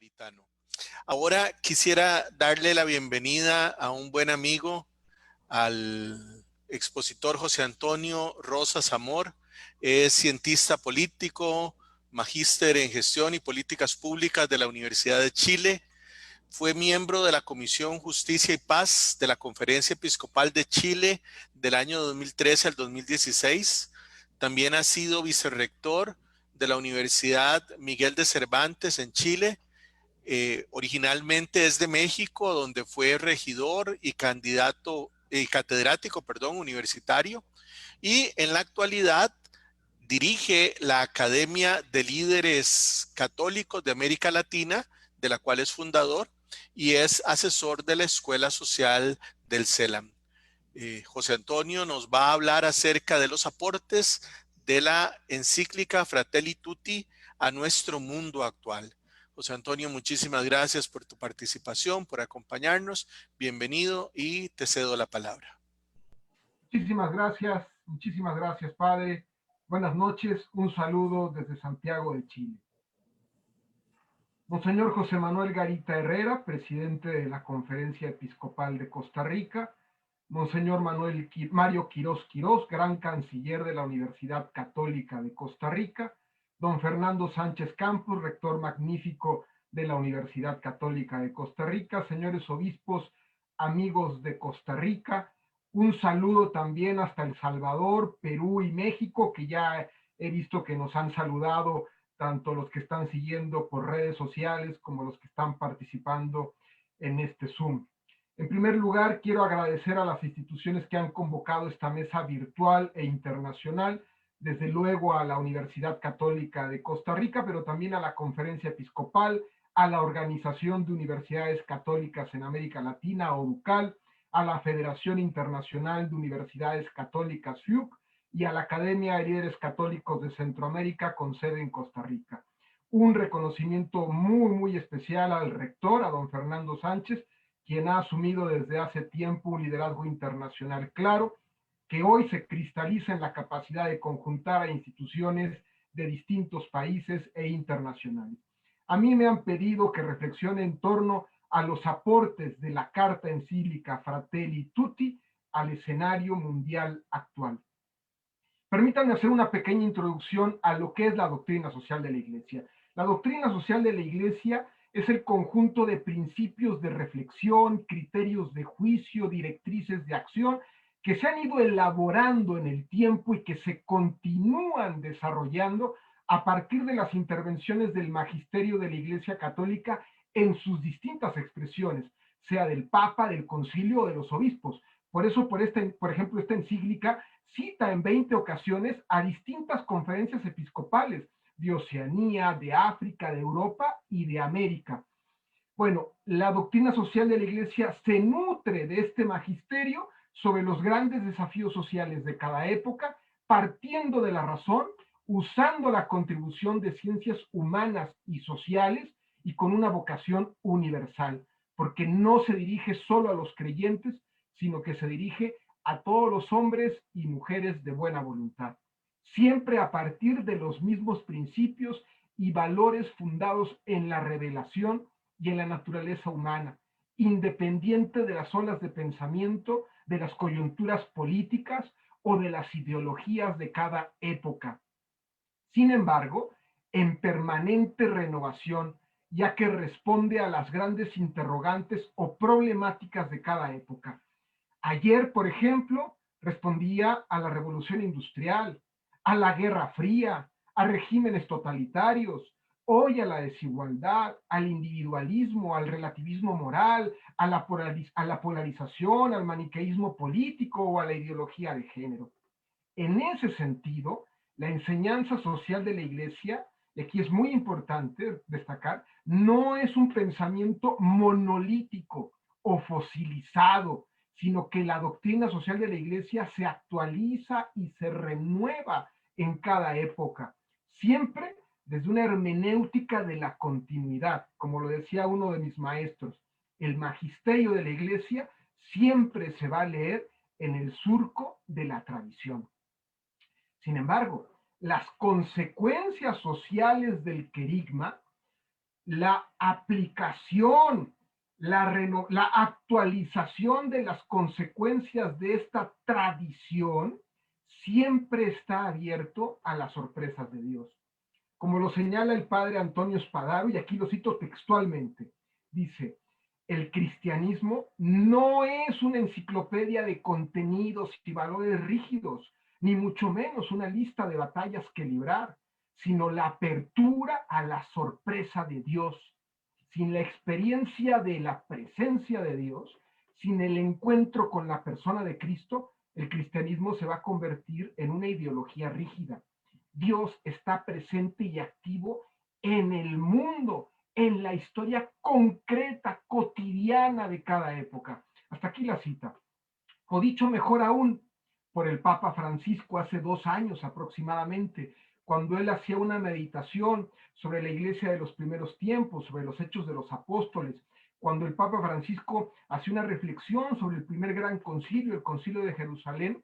samaritano. Ahora quisiera darle la bienvenida a un buen amigo, al expositor José Antonio Rosas Amor. Es cientista político, magíster en gestión y políticas públicas de la Universidad de Chile. Fue miembro de la Comisión Justicia y Paz de la Conferencia Episcopal de Chile del año 2013 al 2016. También ha sido vicerrector de la Universidad Miguel de Cervantes en Chile. Originalmente es de México, donde fue regidor y catedrático, universitario, y en la actualidad dirige la Academia de Líderes Católicos de América Latina, de la cual es fundador, y es asesor de la Escuela Social del CELAM. José Antonio nos va a hablar acerca de los aportes de la encíclica Fratelli Tutti a nuestro mundo actual. José Antonio, muchísimas gracias por tu participación, por acompañarnos. Bienvenido y te cedo la palabra. Muchísimas gracias, padre. Buenas noches, un saludo desde Santiago de Chile. Monseñor José Manuel Garita Herrera, presidente de la Conferencia Episcopal de Costa Rica. Monseñor Mario Quirós Quirós, gran canciller de la Universidad Católica de Costa Rica. Don Fernando Sánchez Campos, rector magnífico de la Universidad Católica de Costa Rica. Señores obispos, amigos de Costa Rica, un saludo también hasta El Salvador, Perú y México, que ya he visto que nos han saludado tanto los que están siguiendo por redes sociales como los que están participando en este Zoom. En primer lugar, quiero agradecer a las instituciones que han convocado esta mesa virtual e internacional, desde luego a la Universidad Católica de Costa Rica, pero también a la Conferencia Episcopal, a la Organización de Universidades Católicas en América Latina, OUCAL, a la Federación Internacional de Universidades Católicas, FIUC, y a la Academia de Líderes Católicos de Centroamérica con sede en Costa Rica. Un reconocimiento muy especial al rector, a don Fernando Sánchez, quien ha asumido desde hace tiempo un liderazgo internacional claro, que hoy se cristaliza en la capacidad de conjuntar a instituciones de distintos países e internacionales. A mí me han pedido que reflexione en torno a los aportes de la Carta Encíclica Fratelli Tutti al escenario mundial actual. Permítanme hacer una pequeña introducción a lo que es la doctrina social de la Iglesia. La doctrina social de la Iglesia es el conjunto de principios de reflexión, criterios de juicio, directrices de acción, que se han ido elaborando en el tiempo y que se continúan desarrollando a partir de las intervenciones del magisterio de la Iglesia Católica en sus distintas expresiones, sea del Papa, del Concilio o de los obispos. Por eso, por ejemplo, esta encíclica cita en 20 ocasiones a distintas conferencias episcopales de Oceanía, de África, de Europa y de América. Bueno, la doctrina social de la Iglesia se nutre de este magisterio sobre los grandes desafíos sociales de cada época, partiendo de la razón, usando la contribución de ciencias humanas y sociales y con una vocación universal, porque no se dirige solo a los creyentes, sino que se dirige a todos los hombres y mujeres de buena voluntad, siempre a partir de los mismos principios y valores fundados en la revelación y en la naturaleza humana, independiente de las olas de pensamiento, de las coyunturas políticas o de las ideologías de cada época. Sin embargo, en permanente renovación, ya que responde a las grandes interrogantes o problemáticas de cada época. Ayer, por ejemplo, respondía a la revolución industrial, a la Guerra Fría, a regímenes totalitarios, hoy a la desigualdad, al individualismo, al relativismo moral, a la polarización, al maniqueísmo político o a la ideología de género. En ese sentido, la enseñanza social de la Iglesia, y aquí es muy importante destacar, no es un pensamiento monolítico o fosilizado, sino que la doctrina social de la Iglesia se actualiza y se renueva en cada época, siempre desde una hermenéutica de la continuidad, como lo decía uno de mis maestros. El magisterio de la Iglesia siempre se va a leer en el surco de la tradición. Sin embargo, las consecuencias sociales del querigma la aplicación, la actualización de las consecuencias de esta tradición siempre está abierto a las sorpresas de Dios. Como lo señala el padre Antonio Spadaro, y aquí lo cito textualmente, dice: el cristianismo no es una enciclopedia de contenidos y valores rígidos, ni mucho menos una lista de batallas que librar, sino la apertura a la sorpresa de Dios. Sin la experiencia de la presencia de Dios, sin el encuentro con la persona de Cristo, el cristianismo se va a convertir en una ideología rígida. Dios está presente y activo en el mundo, en la historia concreta, cotidiana de cada época. Hasta aquí la cita. O dicho mejor aún, por el Papa Francisco hace 2 años aproximadamente, cuando él hacía una meditación sobre la iglesia de los primeros tiempos, sobre los hechos de los apóstoles, cuando el Papa Francisco hacía una reflexión sobre el primer gran concilio, el concilio de Jerusalén,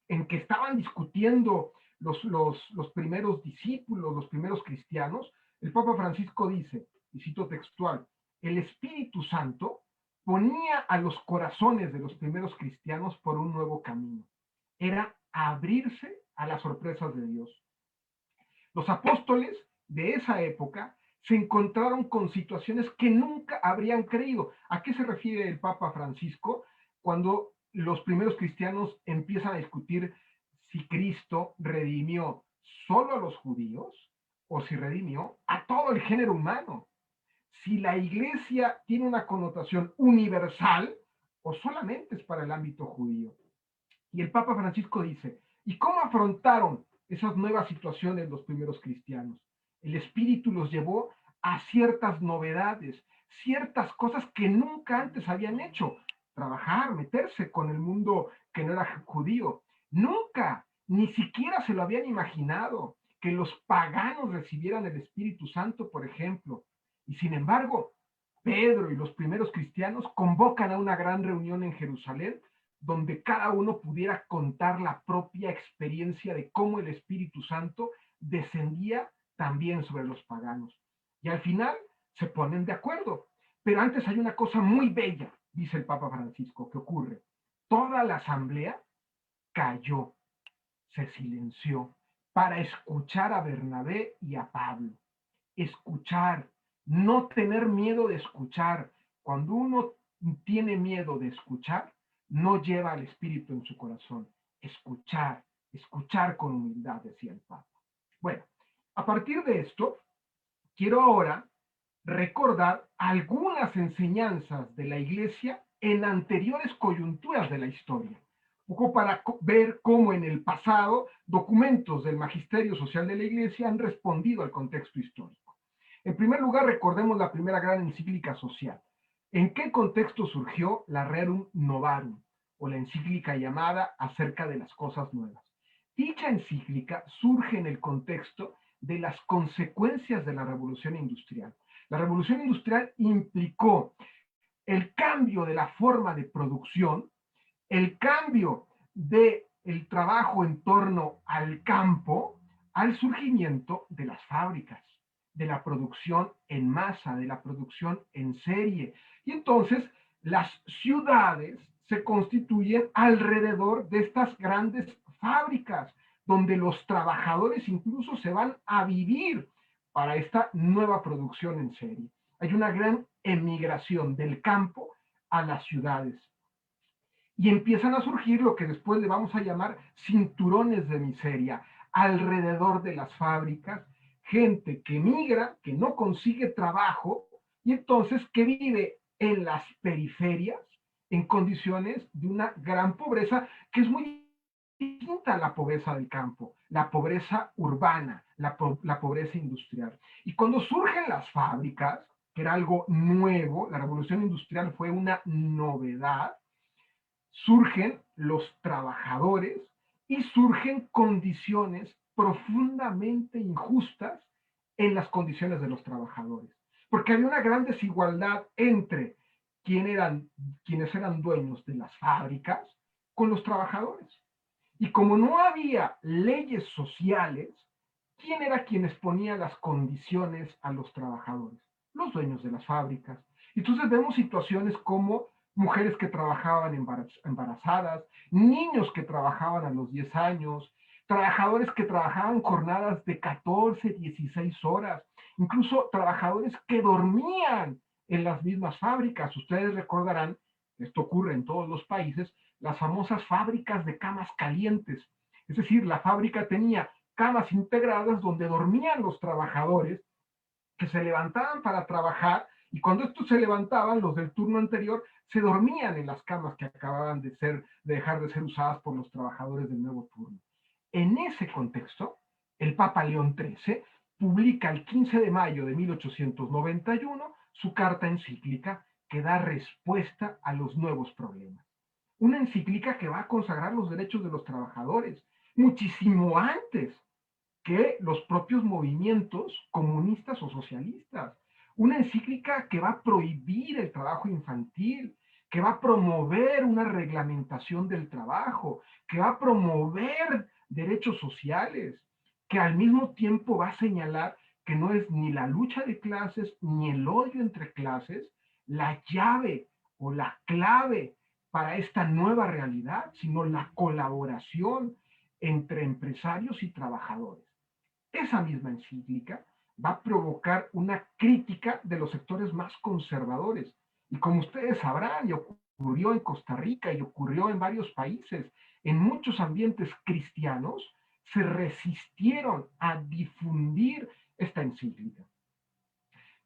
en que estaban discutiendo los primeros discípulos, los primeros cristianos, el Papa Francisco dice, y cito textual: el Espíritu Santo ponía a los corazones de los primeros cristianos por un nuevo camino. Era abrirse a las sorpresas de Dios. Los apóstoles de esa época se encontraron con situaciones que nunca habrían creído. ¿A qué se refiere el Papa Francisco cuando los primeros cristianos empiezan a discutir si Cristo redimió solo a los judíos o si redimió a todo el género humano? Si la iglesia tiene una connotación universal o solamente es para el ámbito judío. Y el Papa Francisco dice: ¿y cómo afrontaron esas nuevas situaciones los primeros cristianos? El Espíritu los llevó a ciertas novedades, ciertas cosas que nunca antes habían hecho. Trabajar, meterse con el mundo que no era judío. Nunca, ni siquiera se lo habían imaginado, que los paganos recibieran el Espíritu Santo, por ejemplo. Y sin embargo, Pedro y los primeros cristianos convocan a una gran reunión en Jerusalén, donde cada uno pudiera contar la propia experiencia de cómo el Espíritu Santo descendía también sobre los paganos. Y al final se ponen de acuerdo. Pero antes hay una cosa muy bella, dice el Papa Francisco, que ocurre. Toda la asamblea cayó, se silenció para escuchar a Bernabé y a Pablo. Escuchar, no tener miedo de escuchar. Cuando uno tiene miedo de escuchar, no lleva al Espíritu en su corazón. Escuchar, escuchar con humildad, decía el Papa. Bueno, a partir de esto, quiero ahora recordar algunas enseñanzas de la Iglesia en anteriores coyunturas de la historia, un poco para ver cómo en el pasado documentos del magisterio social de la Iglesia han respondido al contexto histórico. En primer lugar, recordemos la primera gran encíclica social. ¿En qué contexto surgió la Rerum Novarum, o la encíclica llamada Acerca de las Cosas Nuevas? Dicha encíclica surge en el contexto de las consecuencias de la Revolución Industrial. La Revolución Industrial implicó el cambio de la forma de producción, el cambio del trabajo en torno al campo, al surgimiento de las fábricas, de la producción en masa, de la producción en serie. Y entonces las ciudades se constituyen alrededor de estas grandes fábricas, donde los trabajadores incluso se van a vivir para esta nueva producción en serie. Hay una gran emigración del campo a las ciudades. Y empiezan a surgir lo que después le vamos a llamar cinturones de miseria alrededor de las fábricas, gente que migra, que no consigue trabajo y entonces que vive en las periferias en condiciones de una gran pobreza que es muy distinta a la pobreza del campo, la pobreza urbana, la pobreza industrial. Y cuando surgen las fábricas, que era algo nuevo, la revolución industrial fue una novedad, surgen los trabajadores y surgen condiciones profundamente injustas en las condiciones de los trabajadores. Porque había una gran desigualdad entre quienes eran dueños de las fábricas con los trabajadores. Y como no había leyes sociales, ¿quién era quien exponía las condiciones a los trabajadores? los dueños de las fábricas. Entonces vemos situaciones como mujeres que trabajaban embarazadas, niños que trabajaban a los 10 años, trabajadores que trabajaban jornadas de 14, 16 horas, incluso trabajadores que dormían en las mismas fábricas. Ustedes recordarán, esto ocurre en todos los países, las famosas fábricas de camas calientes. Es decir, la fábrica tenía camas integradas donde dormían los trabajadores que se levantaban para trabajar y cuando estos se levantaban, los del turno anterior se dormían en las camas que acababan de dejar de ser usadas por los trabajadores del nuevo turno. En ese contexto, el Papa León XIII publica el 15 de mayo de 1891 su carta encíclica que da respuesta a los nuevos problemas. Una encíclica que va a consagrar los derechos de los trabajadores muchísimo antes que los propios movimientos comunistas o socialistas. Una encíclica que va a prohibir el trabajo infantil, que va a promover una reglamentación del trabajo, que va a promover derechos sociales, que al mismo tiempo va a señalar que no es ni la lucha de clases ni el odio entre clases la llave o la clave para esta nueva realidad, sino la colaboración entre empresarios y trabajadores. Esa misma encíclica va a provocar una crítica de los sectores más conservadores. Y como ustedes sabrán, y ocurrió en Costa Rica y ocurrió en varios países, en muchos ambientes cristianos, se resistieron a difundir esta encíclica.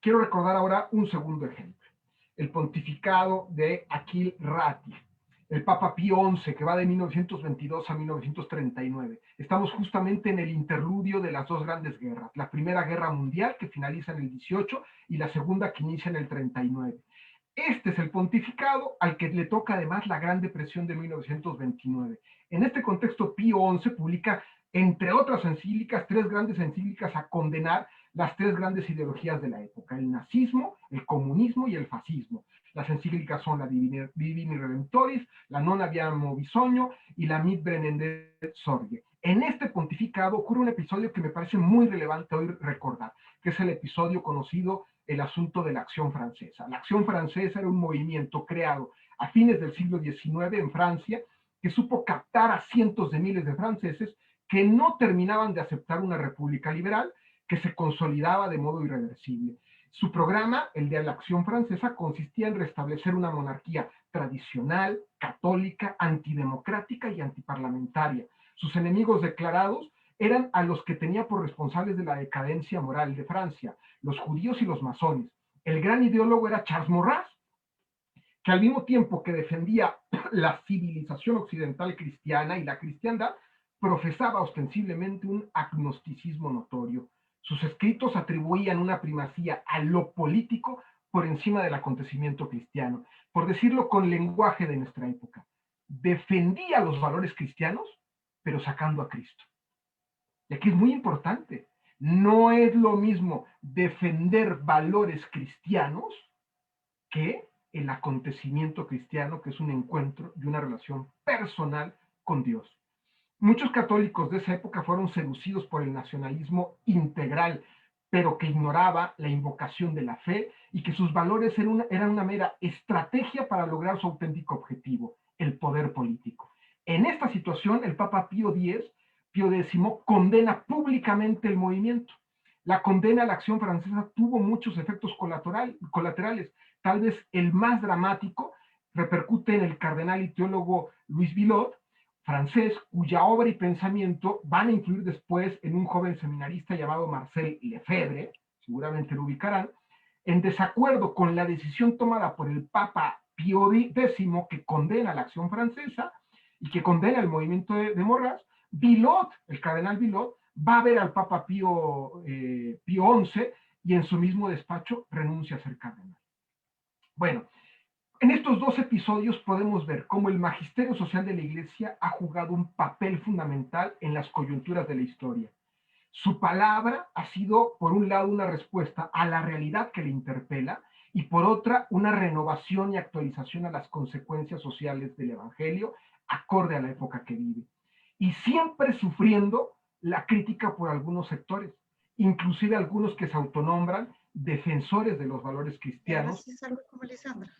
Quiero recordar ahora un segundo ejemplo, el pontificado de Aquil Ratti, el Papa Pío XI, que va de 1922 a 1939. Estamos justamente en el interludio de las dos grandes guerras, la Primera Guerra Mundial, que finaliza en el 18, y la Segunda, que inicia en el 39. Este es el pontificado al que le toca además la Gran Depresión de 1929. En este contexto, Pío XI publica, entre otras encíclicas, tres grandes encíclicas a condenar las tres grandes ideologías de la época, el nazismo, el comunismo y el fascismo. Las encíclicas son la Divini Redemptoris, la Non Abbiamo Bisogno y la Mit Brennendet Sorge. En este pontificado ocurre un episodio que me parece muy relevante hoy recordar, que es el episodio conocido el asunto de la Acción Francesa. La Acción Francesa era un movimiento creado a fines del siglo XIX en Francia que supo captar a cientos de miles de franceses que no terminaban de aceptar una república liberal que se consolidaba de modo irreversible. Su programa, el de la Acción Francesa, consistía en restablecer una monarquía tradicional, católica, antidemocrática y antiparlamentaria. Sus enemigos declarados eran a los que tenía por responsables de la decadencia moral de Francia, los judíos y los masones. El gran ideólogo era Charles Maurras, que al mismo tiempo que defendía la civilización occidental cristiana y la cristiandad, profesaba ostensiblemente un agnosticismo notorio. Sus escritos atribuían una primacía a lo político por encima del acontecimiento cristiano, por decirlo con lenguaje de nuestra época. Defendía los valores cristianos, pero sacando a Cristo. Y aquí es muy importante. No es lo mismo defender valores cristianos que el acontecimiento cristiano, que es un encuentro y una relación personal con Dios. Muchos católicos de esa época fueron seducidos por el nacionalismo integral, pero que ignoraba la invocación de la fe y que sus valores eran una mera estrategia para lograr su auténtico objetivo, el poder político. En esta situación, el Papa Pío X condena públicamente el movimiento. La condena a la Acción Francesa tuvo muchos efectos colaterales. Tal vez el más dramático repercute en el cardenal y teólogo Louis Villot, francés, cuya obra y pensamiento van a influir después en un joven seminarista llamado Marcel Lefebvre, seguramente lo ubicarán, en desacuerdo con la decisión tomada por el Papa Pío X, que condena la Acción Francesa y que condena el movimiento de Maurras. Villot, el cardenal Villot, va a ver al Papa Pío XI y en su mismo despacho renuncia a ser cardenal. Bueno, en estos dos episodios podemos ver cómo el magisterio social de la Iglesia ha jugado un papel fundamental en las coyunturas de la historia. Su palabra ha sido, por un lado, una respuesta a la realidad que le interpela y por otra, una renovación y actualización a las consecuencias sociales del Evangelio acorde a la época que vive. Y siempre sufriendo la crítica por algunos sectores, inclusive algunos que se autonombran defensores de los valores Y ahora cristianos, sí es algo como Lisandra.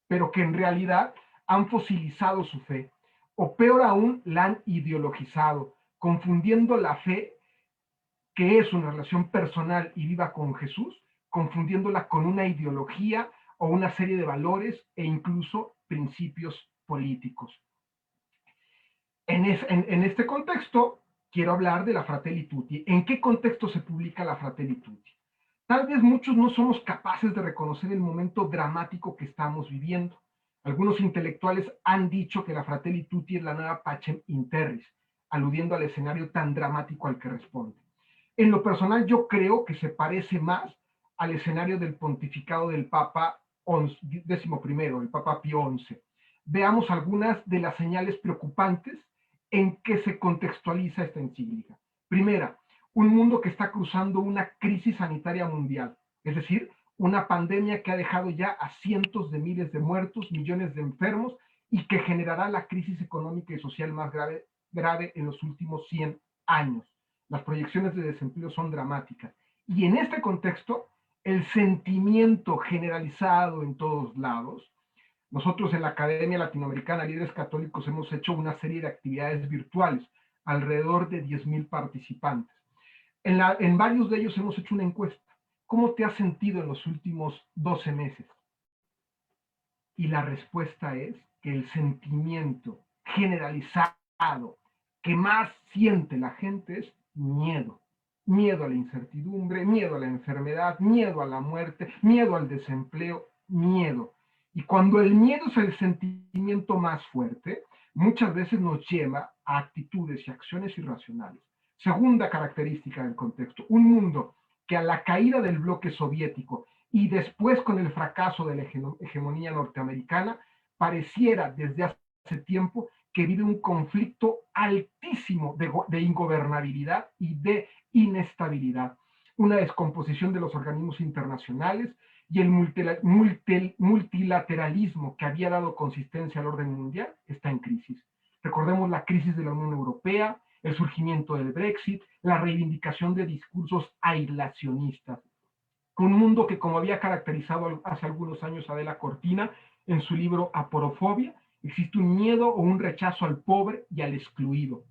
pero que en realidad han fosilizado su fe, o peor aún, la han ideologizado, confundiendo la fe, que es una relación personal y viva con Jesús, confundiéndola con una ideología o una serie de valores e incluso principios políticos. En este contexto, quiero hablar de la Fratelli Tutti. ¿En qué contexto se publica la Fratelli Tutti? Tal vez muchos no somos capaces de reconocer el momento dramático que estamos viviendo. Algunos intelectuales han dicho que la Fratelli Tutti es la nueva Pacem in Terris, aludiendo al escenario tan dramático al que responde. En lo personal, yo creo que se parece más al escenario del pontificado del Papa XI, el Papa Pío XI. Veamos algunas de las señales preocupantes en que se contextualiza esta encíclica. Primera, un mundo que está cruzando una crisis sanitaria mundial, es decir, una pandemia que ha dejado ya a cientos de miles de muertos, millones de enfermos y que generará la crisis económica y social más grave en los últimos 100 años. Las proyecciones de desempleo son dramáticas. Y en este contexto, el sentimiento generalizado en todos lados. Nosotros en la Academia Latinoamericana Líderes Católicos hemos hecho una serie de actividades virtuales, alrededor de 10,000 participantes. En varios de ellos hemos hecho una encuesta. ¿Cómo te has sentido en los últimos 12 meses? Y la respuesta es que el sentimiento generalizado que más siente la gente es miedo. Miedo a la incertidumbre, miedo a la enfermedad, miedo a la muerte, miedo al desempleo, miedo. Y cuando el miedo es el sentimiento más fuerte, muchas veces nos lleva a actitudes y acciones irracionales. Segunda característica del contexto, un mundo que a la caída del bloque soviético y después con el fracaso de la hegemonía norteamericana, pareciera desde hace tiempo que vive un conflicto altísimo de ingobernabilidad y de inestabilidad, una descomposición de los organismos internacionales y el multilateralismo que había dado consistencia al orden mundial está en crisis. Recordemos la crisis de la Unión Europea, el surgimiento del Brexit, la reivindicación de discursos aislacionistas. Un mundo que, como había caracterizado hace algunos años Adela Cortina en su libro Aporofobia, existe un miedo o un rechazo al pobre y al excluido.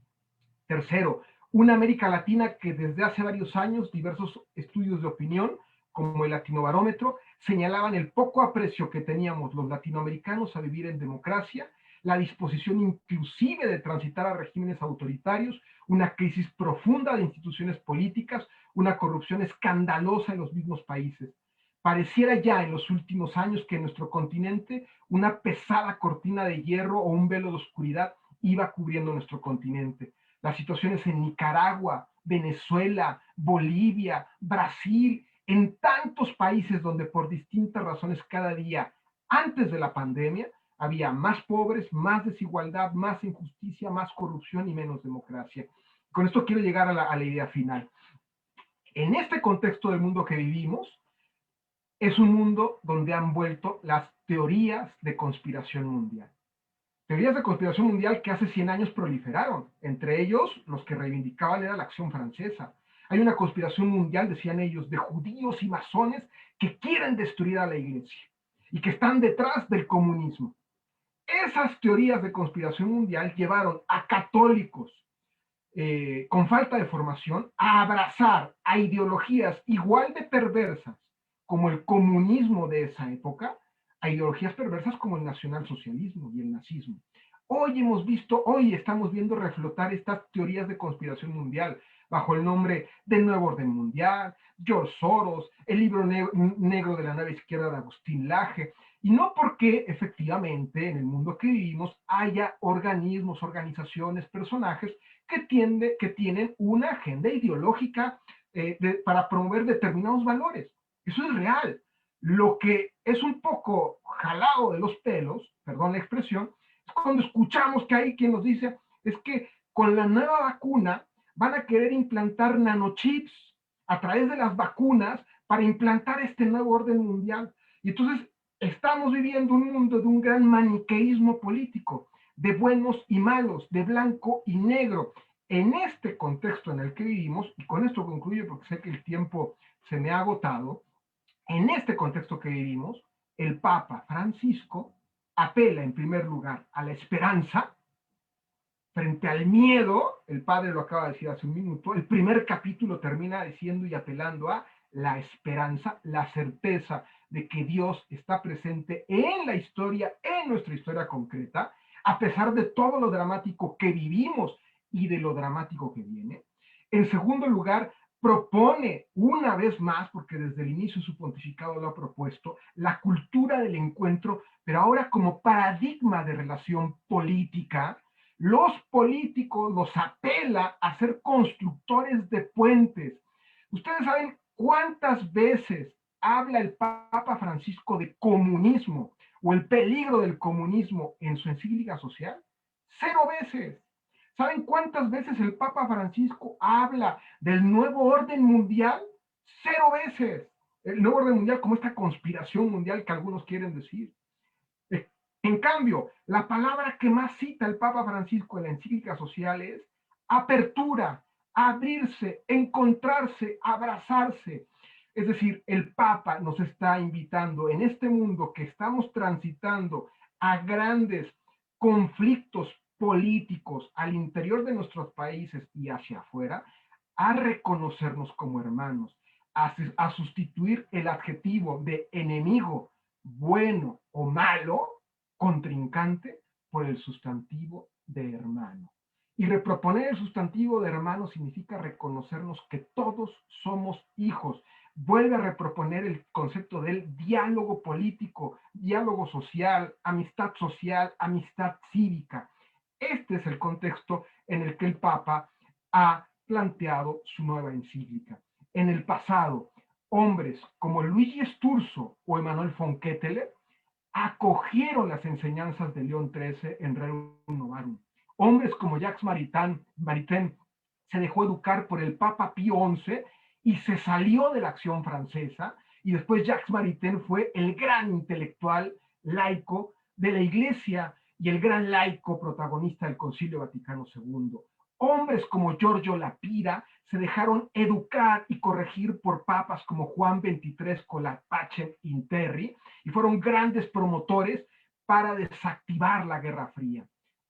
Tercero, una América Latina que desde hace varios años diversos estudios de opinión, como el Latinobarómetro, señalaban el poco aprecio que teníamos los latinoamericanos a vivir en democracia, la disposición inclusive de transitar a regímenes autoritarios, una crisis profunda de instituciones políticas, una corrupción escandalosa en los mismos países. Pareciera ya en los últimos años que en nuestro continente una pesada cortina de hierro o un velo de oscuridad iba cubriendo nuestro continente. Las situaciones en Nicaragua, Venezuela, Bolivia, Brasil, en tantos países donde por distintas razones cada día antes de la pandemia había más pobres, más desigualdad, más injusticia, más corrupción y menos democracia. Con esto quiero llegar a la idea final. En este contexto del mundo que vivimos, es un mundo donde han vuelto las teorías de conspiración mundial. Teorías de conspiración mundial que hace 100 años proliferaron. Entre ellos, los que reivindicaban era la acción francesa. Hay una conspiración mundial, decían ellos, de judíos y masones que quieren destruir a la iglesia y que están detrás del comunismo. Esas teorías de conspiración mundial llevaron a católicos con falta de formación a abrazar a ideologías igual de perversas como el comunismo de esa época, a ideologías perversas como el nacionalsocialismo y el nazismo. Hoy estamos viendo reflotar estas teorías de conspiración mundial bajo el nombre del Nuevo Orden Mundial, George Soros, el libro negro de la nueva izquierda de Agustín Laje, y no porque efectivamente en el mundo que vivimos haya organismos, organizaciones, personajes que tienen una agenda ideológica para promover determinados valores. Eso es real. Lo que es un poco jalado de los pelos, perdón la expresión, es cuando escuchamos que hay quien nos dice, es que con la nueva vacuna van a querer implantar nanochips a través de las vacunas para implantar este nuevo orden mundial. Y entonces estamos viviendo un mundo de un gran maniqueísmo político, de buenos y malos, de blanco y negro, En este contexto en el que vivimos, y con esto concluyo porque sé que el tiempo se me ha agotado, en este contexto que vivimos, el Papa Francisco apela en primer lugar a la esperanza frente al miedo. El padre lo acaba de decir hace un minuto. El primer capítulo termina diciendo y apelando a la esperanza, la certeza de que Dios está presente en la historia, en nuestra historia concreta, a pesar de todo lo dramático que vivimos y de lo dramático que viene. En segundo lugar, propone una vez más, porque desde el inicio su pontificado lo ha propuesto, la cultura del encuentro, pero ahora como paradigma de relación política. Los políticos los apela a ser constructores de puentes. Ustedes saben cuántas veces habla el Papa Francisco de comunismo o el peligro del comunismo en su encíclica social. 0 veces. ¿Saben cuántas veces el Papa Francisco habla del nuevo orden mundial? 0 veces. El nuevo orden mundial como esta conspiración mundial que algunos quieren decir. En cambio, la palabra que más cita el Papa Francisco en la encíclica social es apertura, abrirse, encontrarse, abrazarse. Es decir, el Papa nos está invitando en este mundo que estamos transitando a grandes conflictos políticos al interior de nuestros países y hacia afuera, a reconocernos como hermanos, a sustituir el adjetivo de enemigo, bueno o malo, contrincante, por el sustantivo de hermano. Y reproponer el sustantivo de hermano significa reconocernos que todos somos hijos. Vuelve a reproponer el concepto del diálogo político, diálogo social, amistad cívica. Este es el contexto en el que el Papa ha planteado su nueva encíclica. En el pasado, hombres como Luigi Sturzo o Emanuel von Ketteler acogieron las enseñanzas de León XIII en Rerum Novarum. Hombres como Jacques Maritain se dejó educar por el Papa Pío XI y se salió de la acción francesa, y después Jacques Maritain fue el gran intelectual laico de la Iglesia y el gran laico protagonista del Concilio Vaticano II. Hombres como Giorgio Lapira se dejaron educar y corregir por papas como Juan XXIII con la Pacem in Terris, y fueron grandes promotores para desactivar la Guerra Fría.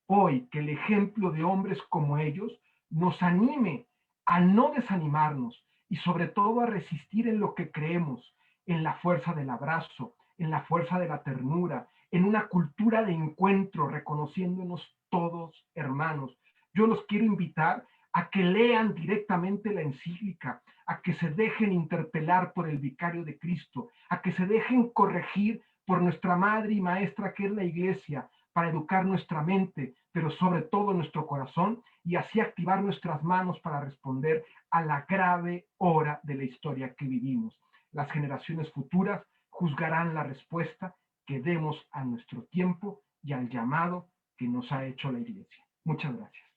Hoy, que el ejemplo de hombres como ellos nos anime a no desanimarnos y sobre todo a resistir en lo que creemos, en la fuerza del abrazo, en la fuerza de la ternura, en una cultura de encuentro, reconociéndonos todos hermanos. Yo los quiero invitar a que lean directamente la encíclica, a que se dejen interpelar por el vicario de Cristo, a que se dejen corregir por nuestra madre y maestra que es la Iglesia, para educar nuestra mente, pero sobre todo nuestro corazón, y así activar nuestras manos para responder a la grave hora de la historia que vivimos. Las generaciones futuras juzgarán la respuesta que demos a nuestro tiempo y al llamado que nos ha hecho la Iglesia. Muchas gracias.